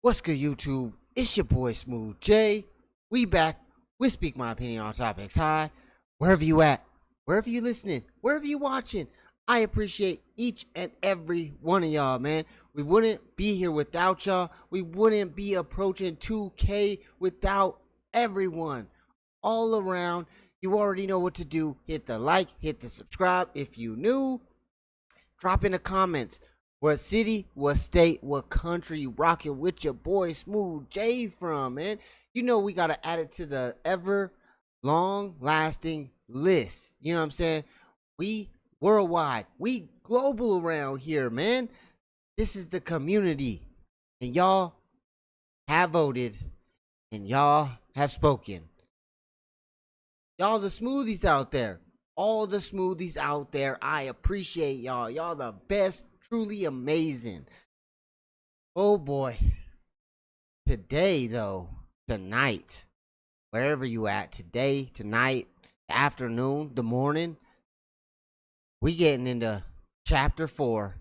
What's good, YouTube? It's your boy Smooth J. We back. We speak my opinion on topics. Hi, wherever you at, wherever you listening, wherever you watching. I appreciate each and every one of y'all, man. We wouldn't be here without y'all. We wouldn't be approaching 2K without everyone. All around, you already know what to do. Hit the like, hit the subscribe. If you new, drop in the comments. What city, what state, what country you rocking with your boy Smooth J from, man? You know we gotta add it to the ever long lasting list. You know what I'm saying? We worldwide, we global around here, man. This is the community, and y'all have voted, and y'all have spoken. Y'all the smoothies out there, all the smoothies out there. I appreciate y'all. Y'all the best. Truly amazing. Oh boy. Today though, tonight, wherever you at, today, tonight, afternoon, the morning, we getting into chapter 4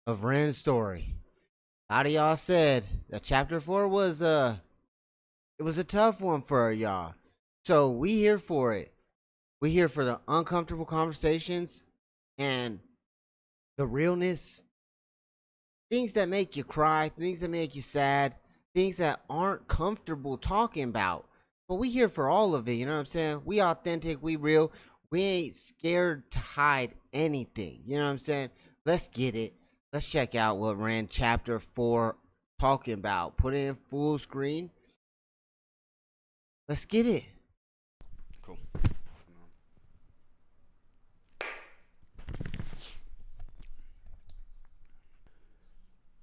of Ren's story. A lot of y'all said that chapter 4 was it was a tough one for y'all. So we here for it. We here for the uncomfortable conversations and the realness, things that make you cry, things that make you sad, things that aren't comfortable talking about. But we here for all of it, you know what I'm saying? We authentic, we real. We ain't scared to hide anything, you know what I'm saying? Let's get it. Let's check out what Ran chapter 4 talking about. Put it in full screen. Let's get it. Cool.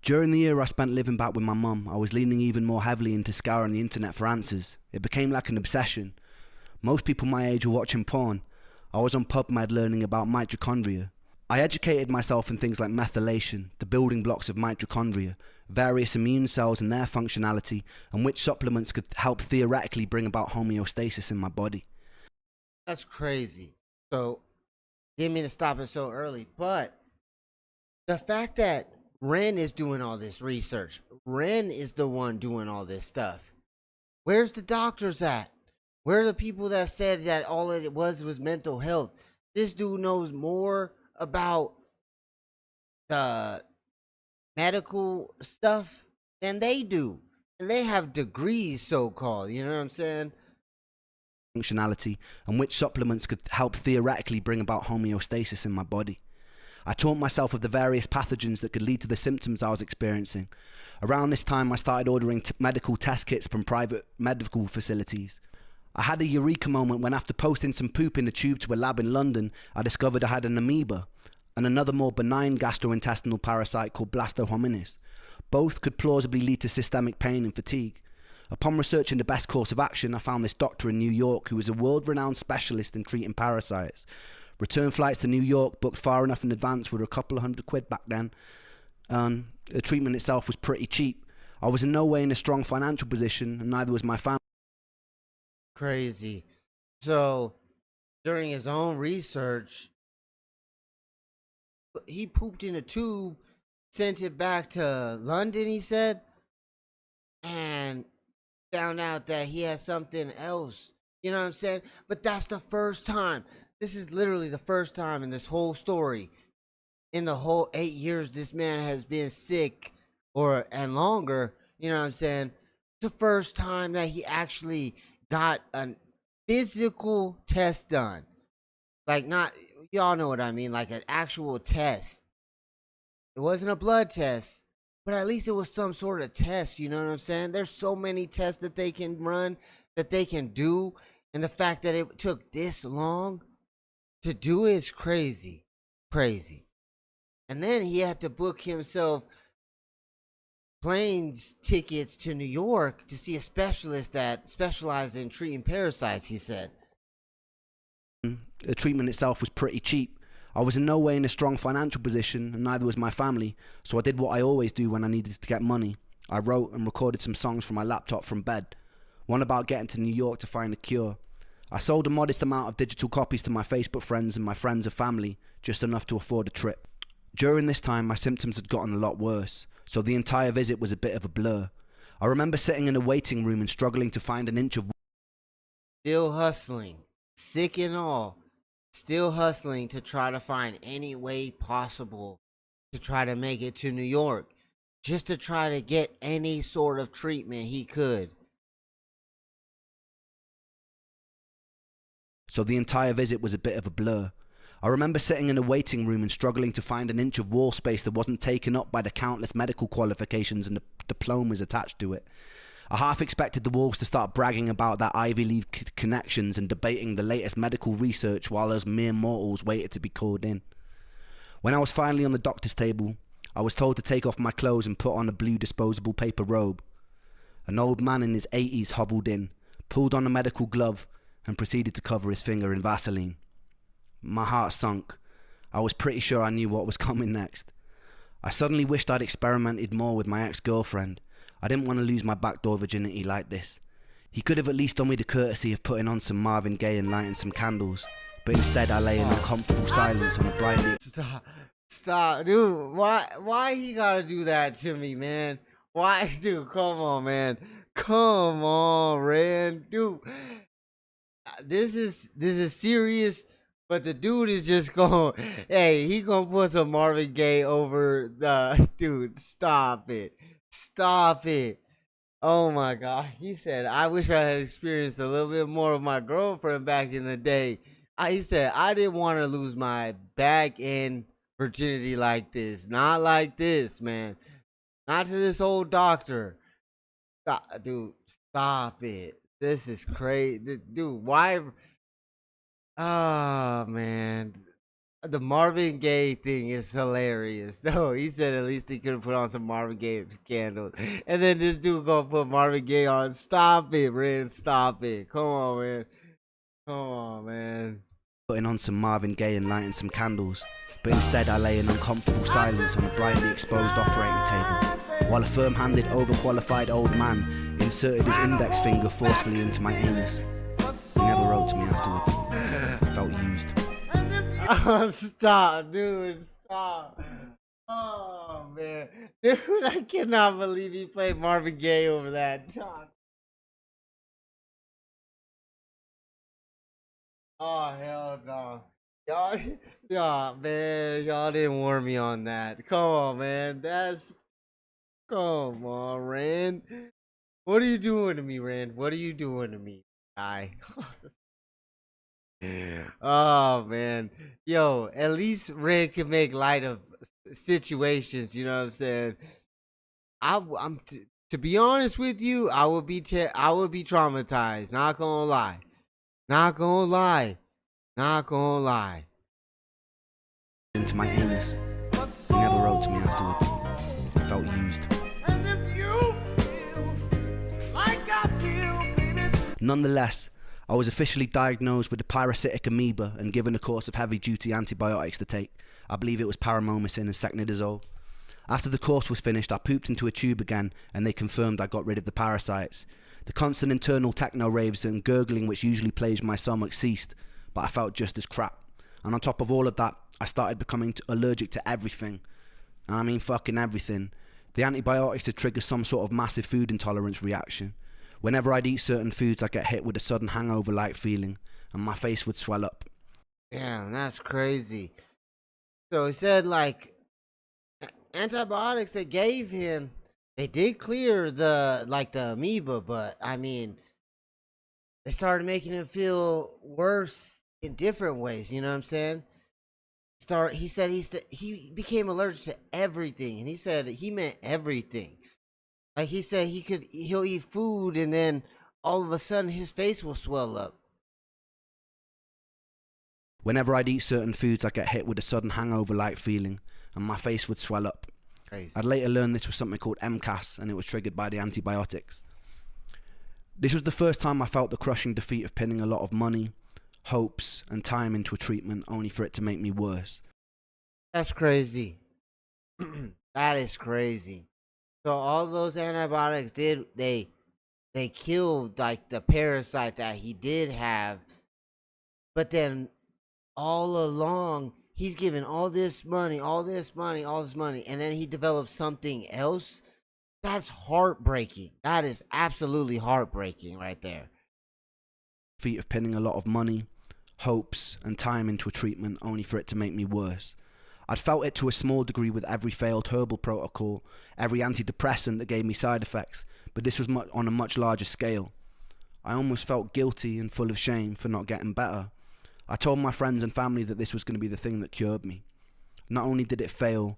During the year I spent living back with my mum, I was leaning even more heavily into scouring the internet for answers. It became like an obsession. Most people my age were watching porn. I was on PubMed learning about mitochondria. I educated myself in things like methylation, the building blocks of mitochondria, various immune cells and their functionality, and which supplements could help theoretically bring about homeostasis in my body. That's crazy. So, didn't mean to stop it so early, but the fact that Ren is doing all this research, Ren is the one doing all this stuff. Where's the doctors at? Where are the people that said that all it was mental health? This dude knows more about the medical stuff than they do. And they have degrees, so-called, you know what I'm saying? Functionality, and which supplements could help theoretically bring about homeostasis in my body. I taught myself of the various pathogens that could lead to the symptoms I was experiencing. Around this time, I started ordering medical test kits from private medical facilities. I had a eureka moment when, after posting some poop in a tube to a lab in London, I discovered I had an amoeba and another more benign gastrointestinal parasite called blastohominis. Both could plausibly lead to systemic pain and fatigue. Upon researching the best course of action, I found this doctor in New York who was a world-renowned specialist in treating parasites. Return flights to New York, booked far enough in advance, were a couple of £100 back then. The treatment itself was pretty cheap. I was in no way in a strong financial position, and neither was my family. Crazy. So, during his own research, he pooped in a tube, sent it back to London, he said, and found out that he had something else. You know what I'm saying? But that's the first time. This is literally the first time in this whole story. In the whole 8 years this man has been sick and longer, you know what I'm saying? It's the first time that he actually got a physical test done. Like, not, y'all know what I mean, like an actual test. It wasn't a blood test, but at least it was some sort of test, you know what I'm saying? There's so many tests that they can run, that they can do, and the fact that it took this long to do it is crazy. Crazy. And then he had to book himself planes tickets to New York to see a specialist that specialized in treating parasites, he said. The treatment itself was pretty cheap. I was in no way in a strong financial position, and neither was my family, so I did what I always do when I needed to get money. I wrote and recorded some songs from my laptop from bed. One about getting to New York to find a cure. I sold a modest amount of digital copies to my Facebook friends and my friends and family, just enough to afford a trip. During this time, my symptoms had gotten a lot worse, so the entire visit was a bit of a blur. I remember sitting in a waiting room and struggling to find an inch of Still hustling, sick and all, still hustling to try to find any way possible to try to make it to New York, just to try to get any sort of treatment he could. so the entire visit was a bit of a blur. I remember sitting in a waiting room and struggling to find an inch of wall space that wasn't taken up by the countless medical qualifications and diplomas attached to it. I half expected the walls to start bragging about their Ivy League connections and debating the latest medical research while us mere mortals waited to be called in. When I was finally on the doctor's table, I was told to take off my clothes and put on a blue disposable paper robe. An old man in his 80s hobbled in, pulled on a medical glove, and proceeded to cover his finger in Vaseline. My heart sunk. I was pretty sure I knew what was coming next. I suddenly wished I'd experimented more with my ex-girlfriend. I didn't want to lose my backdoor virginity like this. He could have at least done me the courtesy of putting on some Marvin Gaye and lighting some candles, but instead I lay in uncomfortable silence on a brightly... Stop, dude. Why he gotta do that to me, man? Why, dude? Come on, man. Come on, Rand, dude. This is serious, but the dude is just going. Hey, he gonna put some Marvin Gaye over the dude. Stop it. Stop it. Oh my God. He said, I wish I had experienced a little bit more of my girlfriend back in the day. He said, I didn't want to lose my back end virginity like this. Not like this, man. Not to this old doctor. Stop, dude, stop it. This is crazy. Dude, why? Oh, man. The Marvin Gaye thing is hilarious. No, he said at least he could have put on some Marvin Gaye candles. And then this dude gonna put Marvin Gaye on. Stop it, Ren. Stop it. Come on, man. Come on, man. Putting on some Marvin Gaye and lighting some candles, but instead I lay in uncomfortable silence on a brightly exposed operating table, while a firm-handed, overqualified old man inserted his index finger forcefully into my anus. He never wrote to me afterwards. I felt used. Oh, stop, dude. Stop. Oh, man. Dude, I cannot believe he played Marvin Gaye over that. Oh, hell no. Y'all, man, y'all didn't warn me on that. Come on, man. Come on, Rand. What are you doing to me, Rand? What are you doing to me, guy? Oh, man. Yo, at least Rand can make light of situations, you know what I'm saying? To be honest with you, I would be traumatized. Not gonna lie. Not gonna lie. Not gonna lie. Into my anus. He never wrote to me afterwards. I felt used. Nonetheless, I was officially diagnosed with the parasitic amoeba and given a course of heavy-duty antibiotics to take. I believe it was paramomycin and secnidazole. After the course was finished, I pooped into a tube again, and they confirmed I got rid of the parasites. The constant internal techno raves and gurgling which usually plagued my stomach ceased, but I felt just as crap. And on top of all of that, I started becoming allergic to everything. And I mean fucking everything. The antibiotics had triggered some sort of massive food intolerance reaction. Whenever I'd eat certain foods, I'd get hit with a sudden hangover-like feeling, and my face would swell up. Damn, that's crazy. So he said, like, antibiotics they gave him, they did clear the amoeba, but I mean, they started making him feel worse in different ways. You know what I'm saying? He said he became allergic to everything, and he said he meant everything. Like he said he'll eat food, and then all of a sudden his face will swell up. Whenever I'd eat certain foods, I'd get hit with a sudden hangover-like feeling, and my face would swell up. Crazy. I'd later learned this was something called MCAS, and it was triggered by the antibiotics. This was the first time I felt the crushing defeat of pinning a lot of money, hopes, and time into a treatment only for it to make me worse. That's crazy. That is crazy. So all those antibiotics they killed like the parasite that he did have, but then all along he's given all this money, and then he developed something else That's heartbreaking. That is absolutely heartbreaking right there. Feat of pinning a lot of money, hopes, and time into a treatment only for it to make me worse. I'd felt it to a small degree with every failed herbal protocol, every antidepressant that gave me side effects, but this was on a much larger scale. I almost felt guilty and full of shame for not getting better. I told my friends and family that this was going to be the thing that cured me. Not only did it fail,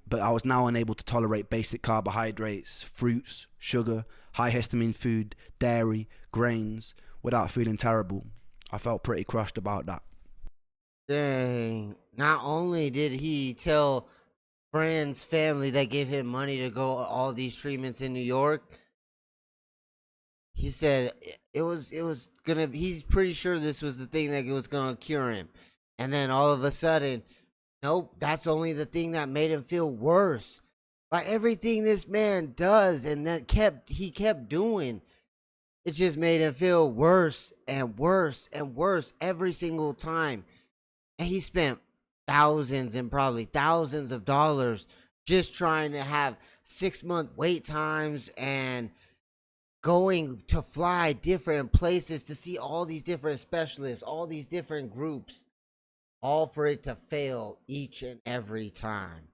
but I was now unable to tolerate basic carbohydrates, fruits, sugar, high histamine food, dairy, grains, without feeling terrible. I felt pretty crushed about that. Dang. Not only did he tell friends, family that gave him money to go all these treatments in New York, he said it was gonna, he's pretty sure this was the thing that was gonna cure him. And then all of a sudden, nope, that's only the thing that made him feel worse. Like everything this man does and he kept doing, it just made him feel worse and worse and worse every single time. And he spent thousands and probably thousands of dollars just trying to have 6-month wait times and going to fly different places to see all these different specialists, all these different groups, all for it to fail each and every time.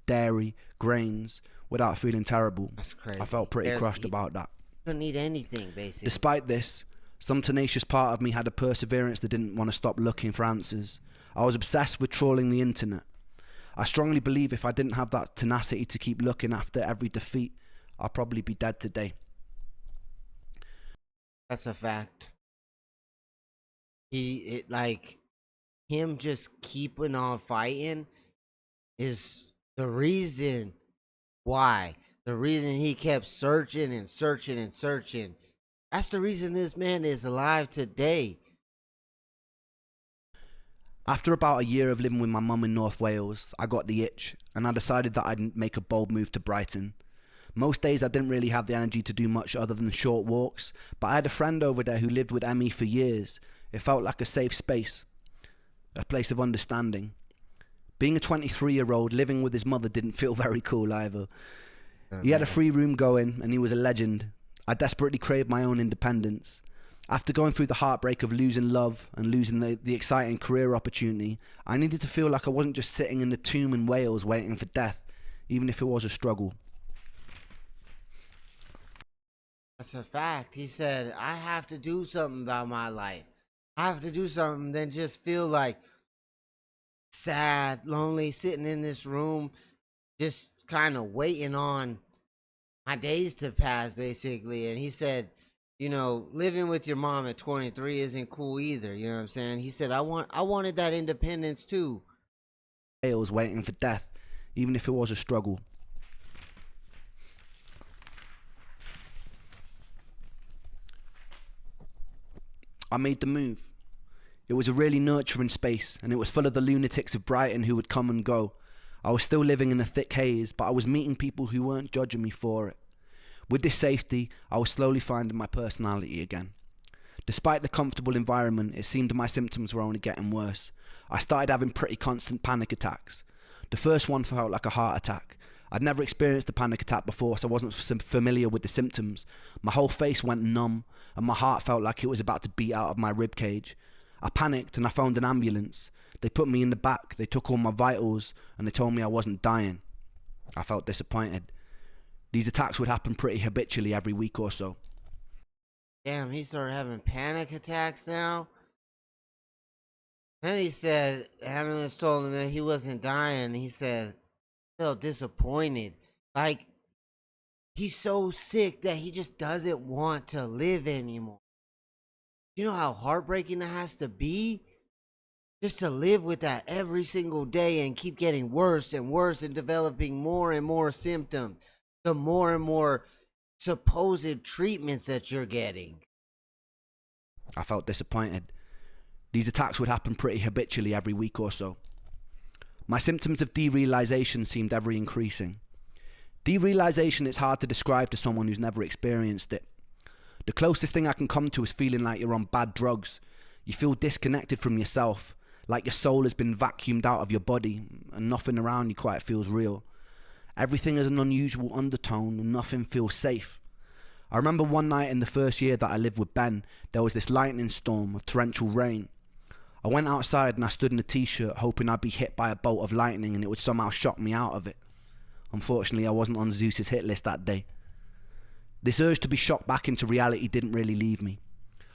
Dairy, grains, without feeling terrible. That's crazy. I felt pretty Barely crushed eat. about that. Couldn't eat anything, basically. Despite this, some tenacious part of me had a perseverance that didn't want to stop looking for answers. I was obsessed with trawling the internet. I strongly believe if I didn't have that tenacity to keep looking after every defeat, I'd probably be dead today. That's a fact. Like him just keeping on fighting is the reason why. The reason he kept searching and searching and searching. That's the reason this man is alive today. After about a year of living with my mum in North Wales, I got the itch and I decided that I'd make a bold move to Brighton. Most days I didn't really have the energy to do much other than short walks, but I had a friend over there who lived with Emmy for years. It felt like a safe space, a place of understanding. Being a 23-year-old living with his mother didn't feel very cool either. He had a free room going and he was a legend. I desperately craved my own independence. After going through the heartbreak of losing love and losing the exciting career opportunity, I needed to feel like I wasn't just sitting in the tomb in Wales waiting for death, even if it was a struggle. That's a fact. He said, I have to do something about my life. I have to do something than just feel like sad, lonely, sitting in this room, just kind of waiting on my days to pass, basically. And he said, living with your mom at 23 isn't cool either. You know what I'm saying? He said, I wanted that independence too. Wales waiting for death, even if it was a struggle. I made the move. It was a really nurturing space, and it was full of the lunatics of Brighton who would come and go. I was still living in a thick haze, but I was meeting people who weren't judging me for it. With this safety, I was slowly finding my personality again. Despite the comfortable environment, it seemed my symptoms were only getting worse. I started having pretty constant panic attacks. The first one felt like a heart attack. I'd never experienced a panic attack before, so I wasn't familiar with the symptoms. My whole face went numb, and my heart felt like it was about to beat out of my ribcage. I panicked and I phoned an ambulance. They put me in the back, they took all my vitals, and they told me I wasn't dying. I felt disappointed. These attacks would happen pretty habitually every week or so. Damn, he started having panic attacks now. Then he said, the ambulance told him that he wasn't dying. He said, felt disappointed. Like, he's so sick that he just doesn't want to live anymore. You know how heartbreaking that has to be? Just to live with that every single day and keep getting worse and worse and developing more and more symptoms. The more and more supposed treatments that you're getting. I felt disappointed. These attacks would happen pretty habitually every week or so. My symptoms of derealization seemed ever increasing. Derealization is hard to describe to someone who's never experienced it. The closest thing I can come to is feeling like you're on bad drugs. You feel disconnected from yourself, like your soul has been vacuumed out of your body and nothing around you quite feels real. Everything has an unusual undertone and nothing feels safe. I remember one night in the first year that I lived with Ben, there was this lightning storm of torrential rain. I went outside and I stood in a t-shirt hoping I'd be hit by a bolt of lightning and it would somehow shock me out of it. Unfortunately, I wasn't on Zeus's hit list that day. This urge to be shocked back into reality didn't really leave me.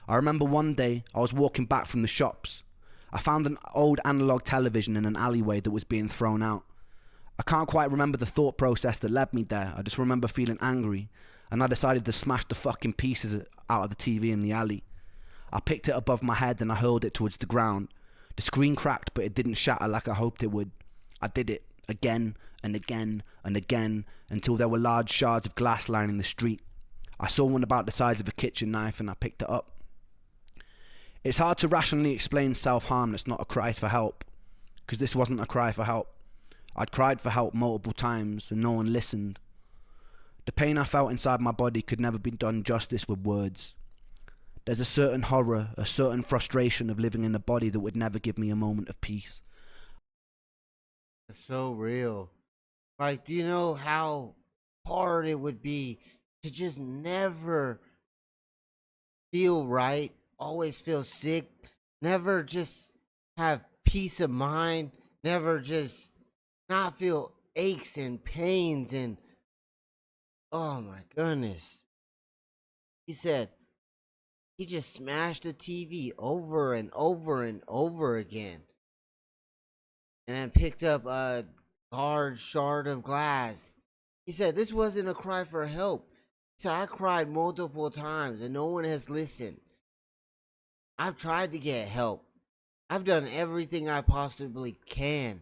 I remember one day I was walking back from the shops. I found an old analog television in an alleyway that was being thrown out. I can't quite remember the thought process that led me there. I just remember feeling angry, and I decided to smash the fucking pieces out of the TV in the alley. I picked it above my head and I hurled it towards the ground. The screen cracked, but it didn't shatter like I hoped it would. I did it again and again and again until there were large shards of glass lining the street. I saw one about the size of a kitchen knife and I picked it up. It's hard to rationally explain self-harm that's not a cry for help, because this wasn't a cry for help. I'd cried for help multiple times and no one listened. The pain I felt inside my body could never be done justice with words. There's a certain horror, a certain frustration of living in a body that would never give me a moment of peace. It's so real. Like, do you know how hard it would be to just never feel right, always feel sick, never just have peace of mind, never just not feel aches and pains and oh my goodness. He said he just smashed the TV over and over and over again. And then picked up a large shard of glass. He said this wasn't a cry for help. He said I cried multiple times and no one has listened. I've tried to get help. I've done everything I possibly can.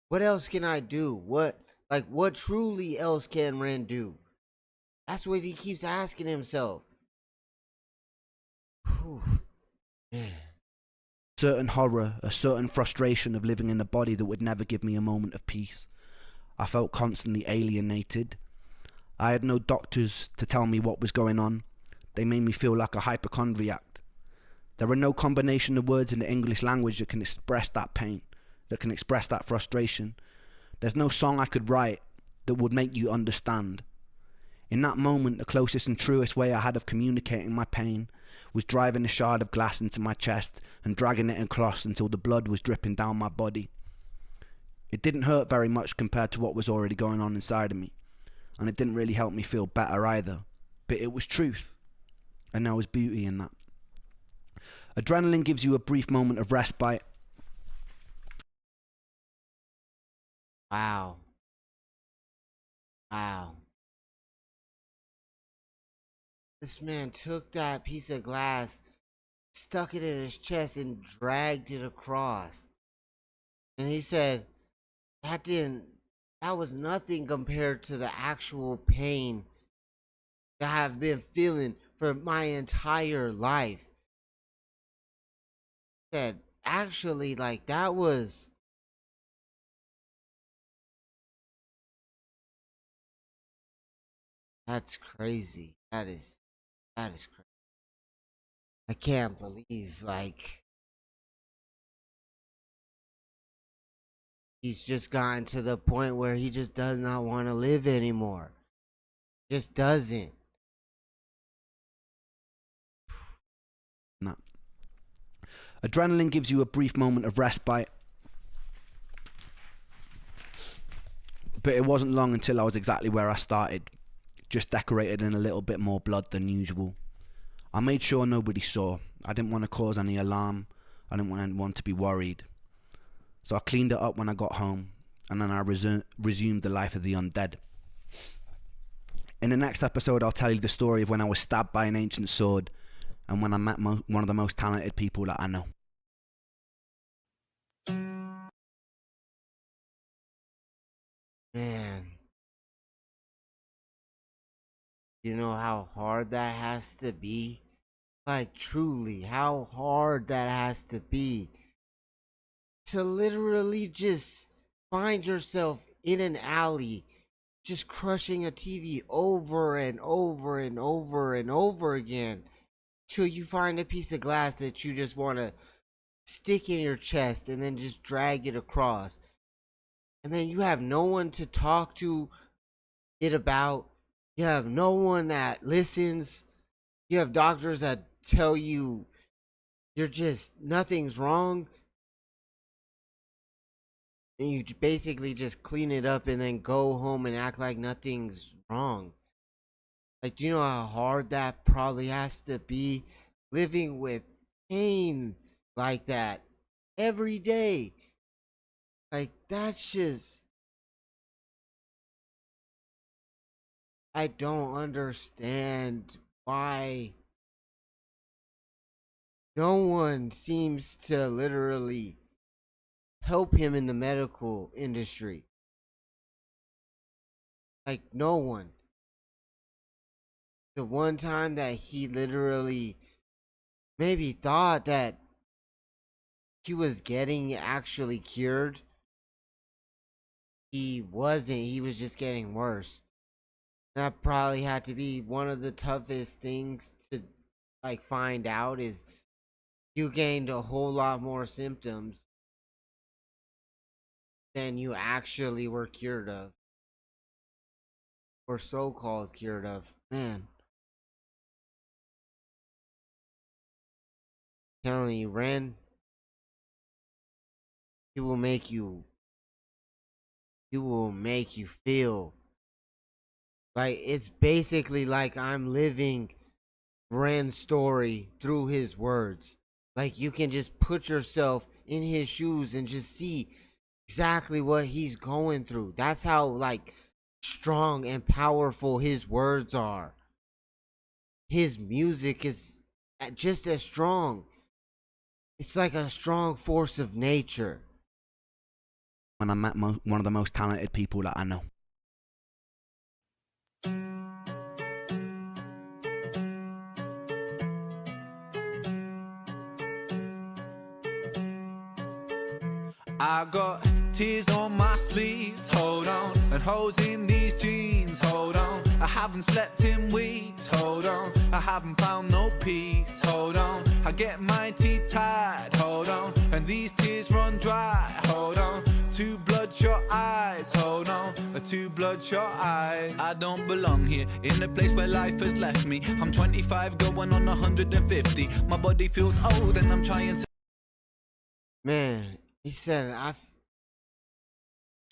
What else can I do? What truly else can Ren do? That's what he keeps asking himself. Whew. Man. Certain horror, a certain frustration of living in a body that would never give me a moment of peace. I felt constantly alienated. I had no doctors to tell me what was going on. They made me feel like a hypochondriac. There are no combination of words in the English language that can express that pain, that can express that frustration. There's no song I could write that would make you understand. In that moment, the closest and truest way I had of communicating my pain was driving a shard of glass into my chest and dragging it across until the blood was dripping down my body. It didn't hurt very much compared to what was already going on inside of me, and it didn't really help me feel better either, but it was truth, and there was beauty in that. Adrenaline gives you a brief moment of respite. Wow. Wow. This man took that piece of glass, stuck it in his chest, and dragged it across. And he said, that was nothing compared to the actual pain that I've been feeling for my entire life. He said, actually, that's crazy. That is crazy. I can't believe, he's just gotten to the point where he just does not want to live anymore. Just doesn't. No. Adrenaline gives you a brief moment of respite, but it wasn't long until I was exactly where I started, just decorated in a little bit more blood than usual. I made sure nobody saw. I didn't want to cause any alarm. I didn't want anyone to be worried. So I cleaned it up when I got home, and then I resumed the life of the undead. In the next episode, I'll tell you the story of when I was stabbed by an ancient sword and when I met one of the most talented people that I know. Man. You know how hard that has to be? Like, truly, how hard that has to be. To literally just find yourself in an alley, just crushing a TV over and over and over and over again, till you find a piece of glass that you just want to stick in your chest and then just drag it across. And then you have no one to talk to, it about. You have no one that listens. You have doctors that tell you you're just nothing's wrong, and you basically just clean it up and then go home and act like nothing's wrong. Like, do you know how hard that probably has to be, living with pain like that every day? Like, that's just, I don't understand why no one seems to literally help him in the medical industry. Like, no one. The one time that he literally maybe thought that he was getting actually cured, he wasn't. He was just getting worse. That probably had to be one of the toughest things to like find out, is you gained a whole lot more symptoms than you actually were cured of, or so-called cured of. Man, telling you, Ren, he will make you. He will make you feel like it's basically like I'm living Ren's story through his words. Like, you can just put yourself in his shoes and just see exactly what he's going through. That's how like strong and powerful his words are. His music is just as strong. It's like a strong force of nature. When I met one of the most talented people that I know. I got tears on my sleeves, hold on, and holes in these jeans, hold on. I haven't slept in weeks, hold on. I haven't found no peace, hold on. I get my teeth tied, hold on, and these tears run dry, hold on. Two bloodshot eyes, hold on, two bloodshot eyes. I don't belong here, in a place where life has left me. I'm 25 going on 150. My body feels old and I'm trying to... Man, he said, I'm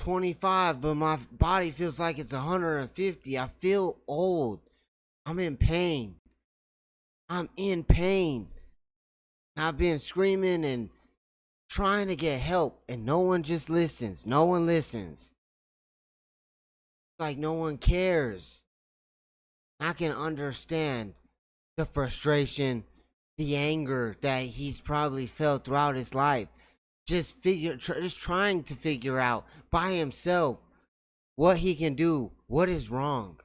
25, but my body feels like it's 150. I feel old. I'm in pain. I'm in pain. I've been screaming and trying to get help, and no one just listens. No one listens. Like, no one cares. I can understand the frustration, the anger that he's probably felt throughout his life. Just trying to figure out by himself what he can do, what is wrong.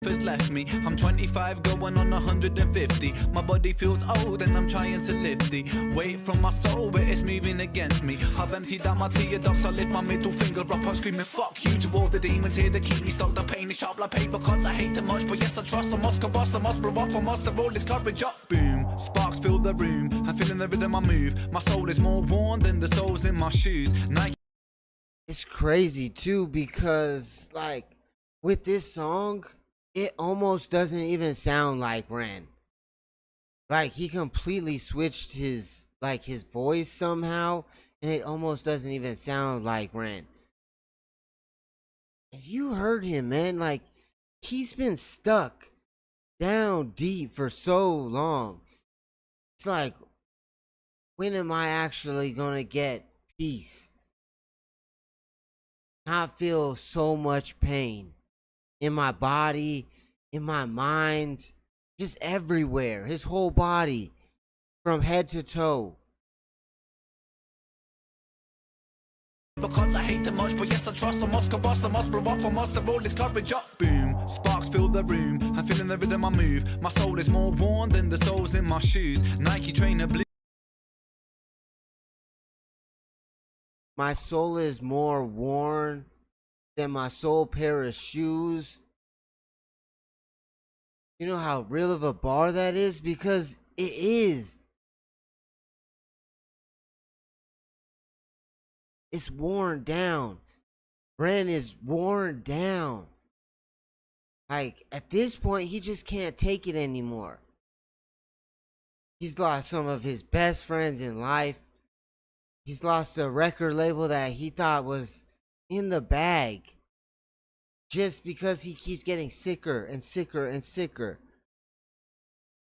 Has left me. I'm 25 going on 150. My body feels old and I'm trying to lift the weight from my soul, but it's moving against me. I've emptied out my tear ducts. I lift my middle finger up. I'm screaming fuck you to all the demons here that keep me stuck. The pain is sharp like paper cuts. I hate them much, but yes I trust. I must combust, I must blow up, I must have all this courage up. Boom, sparks fill the room. I'm feeling the rhythm I move. My soul is more worn than the soles in my shoes. Nike. It's crazy too, because like with this song, it almost doesn't even sound like Ren. Like, he completely switched his voice somehow, and it almost doesn't even sound like Ren. And you heard him, man. Like, he's been stuck down deep for so long. It's like, when am I actually gonna get peace? Not feel so much pain in my body, in my mind, just everywhere. His whole body, from head to toe. Because I hate them much, but yes I trust. I must combust, I must blow up, I must have all this courage up. Boom, sparks fill the room. I'm feeling the rhythm I move. My soul is more worn than the soles in my shoes. Nike trainer blue. My soul is more worn than my soul pair of shoes. You know how real of a bar that is? Because it is. It's worn down. Ren is worn down. Like, at this point, he just can't take it anymore. He's lost some of his best friends in life. He's lost a record label that he thought was in the bag. Just because he keeps getting sicker and sicker and sicker.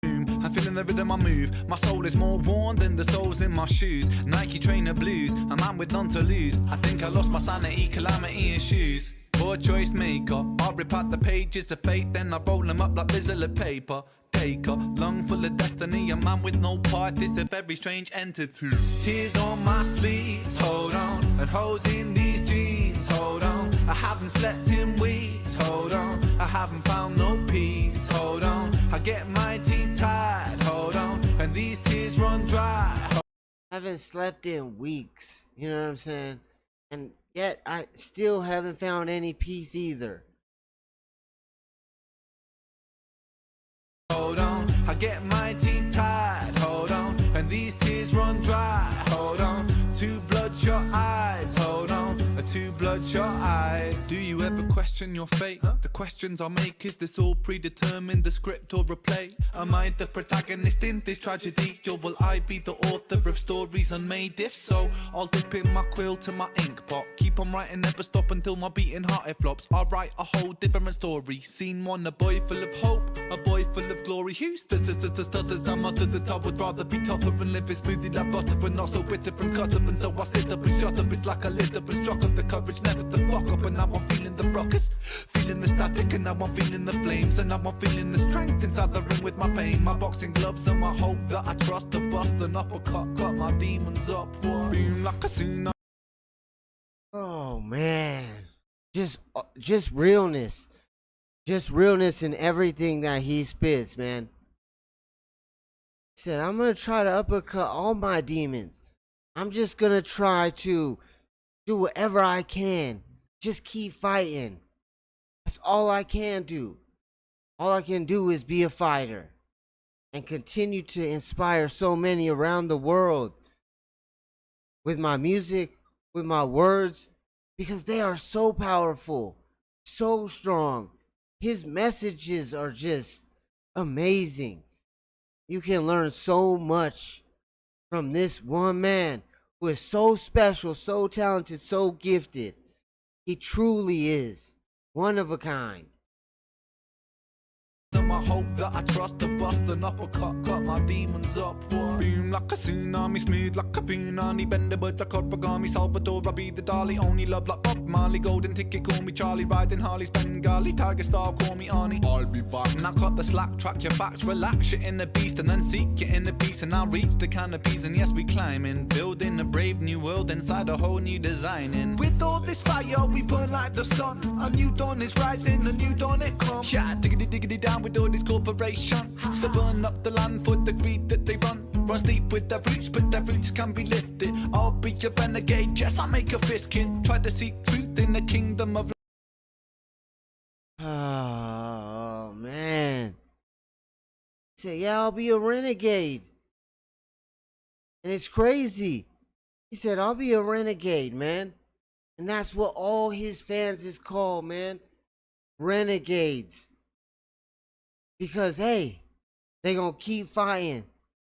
I'm feeling the rhythm I move. My soul is more worn than the soles in my shoes. Nike trainer blues, a man with none to lose. I think I lost my sanity, calamity in shoes. Poor choice maker, I rip out the pages of fate, then I roll them up like bizzle of paper. Taker, lung full of destiny, a man with no part is a very strange entity. Tears on my sleeves, hold on, and holes in these jeans, hold on. I haven't slept in weeks, hold on. I haven't found no peace, hold on. I get mighty tired, hold on, and these tears run dry. Haven't slept in weeks, you know what I'm saying? And yet I still haven't found any peace either. Hold on, I get mighty tired, hold on, and these tears run dry, hold on. Two bloodshot eyes, hold on, two bloodshot eyes. Do you ever question your fate? The questions I make, is this all predetermined, the script or a play? Am I the protagonist in this tragedy, or will I be the author of stories unmade? If so, I'll dip in my quill to my ink pot, keep on writing, never stop until my beating heart it flops. I'll write a whole different story. Scene one, a boy full of hope, a boy full of glory. Who stutters, I'm under the top. Would rather be tougher and live it smoothly like butter, but not so bitter and cut up. And so I sit up and shut up. It's like I lived up and struck up the courage, never to fuck up. And now I'm feeling the ruckus, feeling the static, and now I'm feeling the flames, and now I'm feeling the strength inside the ring with my pain. My boxing gloves and my hope that I trust to bust an uppercut, cut my demons up. Being like a tsunami. Oh man, just realness, just realness in everything that he spits, man. He said, "I'm gonna try to uppercut all my demons. I'm just gonna try to do whatever I can. Just keep fighting. That's all I can do. All I can do is be a fighter and continue to inspire so many around the world with my music, with my words, because they are so powerful, so strong. His messages are just amazing. You can learn so much from this one man who is so special, so talented, so gifted. He truly is one of a kind." I hope that I trust to bust an uppercut, cut my demons up. Beam like a tsunami, smooth like a punani, bend the birds like origami, Salvador, I'll be the Dali. Only love like Bob Marley, golden ticket, call me Charlie, riding Harley's Bengali, Tiger Star, call me Arnie. I'll be back. Now cut the slack, track your facts, relax, shit in the beast, and then seek it in the peace. And I'll reach the canopies, and yes, we climbing, building a brave new world inside a whole new designing. With all this fire, we burn like the sun. A new dawn is rising, a new dawn it comes. Yeah, diggity down with all this corporation. They burn up the land for the greed that they run. Run deep with their roots, but their roots can be lifted. I'll be a renegade, yes, I'll make a fist kin. Try to seek truth in the kingdom of. Oh man. He said, "Yeah, I'll be a renegade." And it's crazy. He said, "I'll be a renegade, man." And that's what all his fans is called, man. Renegades. Because hey, they gonna keep fighting.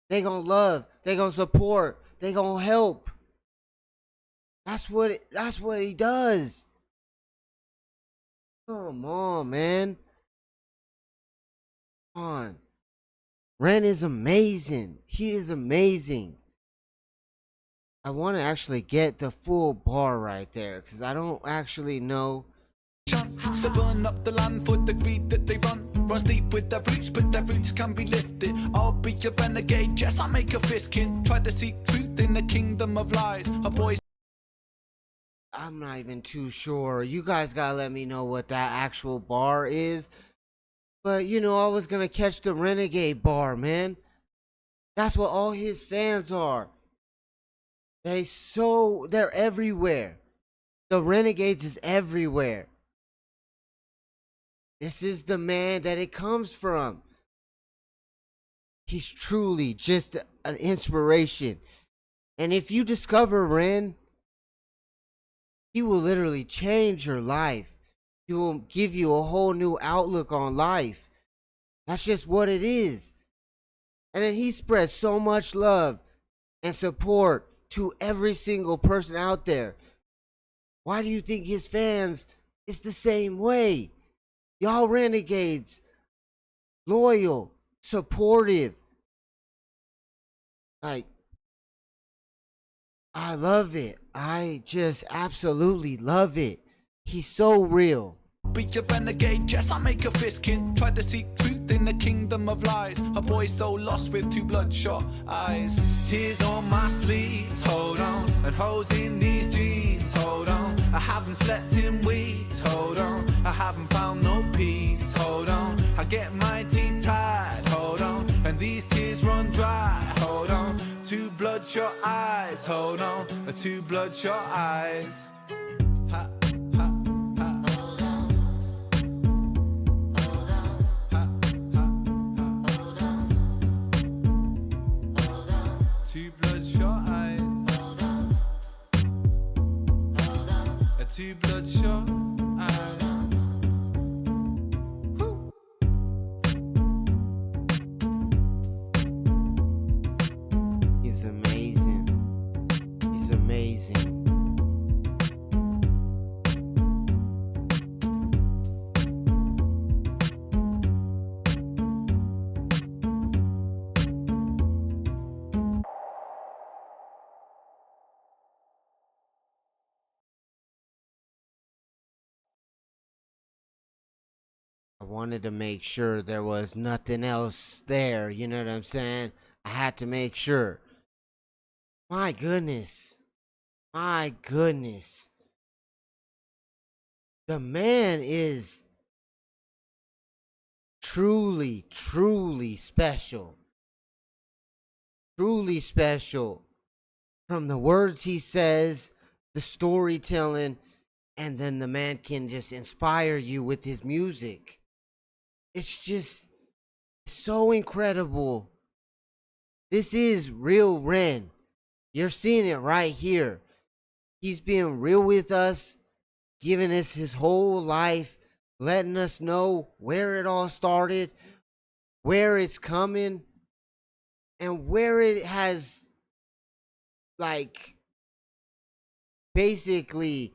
They gonna love. They gonna support. They gonna help. That's what he does. Come on, man. Come on. Ren is amazing. He is amazing. I want to actually get the full bar right there because I don't actually know. They burn up the land for the greed that they run. Runs deep with their roots, but their roots can be lifted. I'll be a renegade, yes, I'll make a fist kin. Try to seek truth in the kingdom of lies. A boy. I'm not even too sure. You guys gotta let me know what that actual bar is. But you know, I was gonna catch the renegade bar, man. That's what all his fans are. They're everywhere. The renegades is everywhere. This is the man that it comes from. He's truly just an inspiration. And if you discover Ren, He will literally change your life. He will give you a whole new outlook on life. That's just what it is. And then he spreads so much love and support to every single person out there. Why do you think his fans is the same way? Y'all renegades, loyal, supportive. Like, I love it. I just absolutely love it. He's so real. Be a renegade, yes, I make a fist kin. Tried to seek truth in the kingdom of lies. A boy so lost with two bloodshot eyes. Tears on my sleeves, hold on. And holes in these jeans, hold on. I haven't slept in weeks, hold on. I haven't found no peace, hold on. I get my teeth tied, hold on. And these tears run dry, hold on. Two bloodshot eyes, hold on. Two bloodshot eyes. Ha. Two bloodshot eyes. Two bloodshot eyes. Woo. He's amazing. He's amazing. I wanted to make sure there was nothing else there, you know what I'm saying? I had to make sure. My goodness. My goodness. The man is truly, truly special. Truly special. From the words he says, the storytelling, and then the man can just inspire you with his music. It's just so incredible. This is real Ren. You're seeing it right here. He's being real with us, giving us his whole life, letting us know where it all started, where it's coming, and where it has, like, basically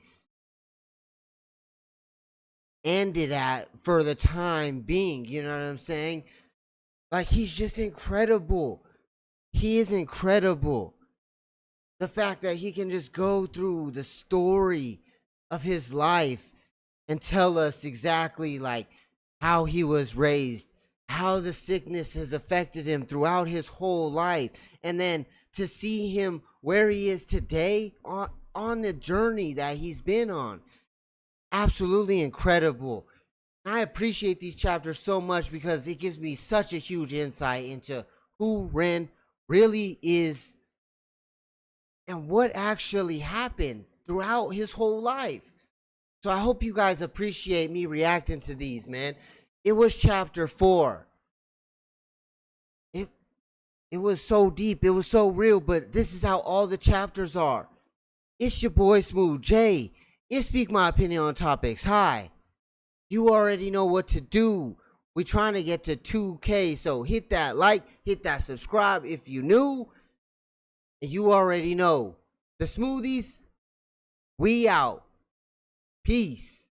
ended at for the time being. You know what I'm saying? Like, he's just incredible. He is incredible. The fact that he can just go through the story of his life and tell us exactly, like, how he was raised, how the sickness has affected him throughout his whole life, and then to see him where he is today on the journey that he's been on. Absolutely incredible. I appreciate these chapters so much because it gives me such a huge insight into who Ren really is and what actually happened throughout his whole life. So I hope you guys appreciate me reacting to these, man. It was chapter 4. It was so deep, it was so real, but this is how all the chapters are. It's your boy Smooth J. It Speak My Opinion on Topics. Hi. You already know what to do. We're trying to get to 2K, so hit that like, hit that subscribe if you new. And you already know. The Smoothies, we out. Peace.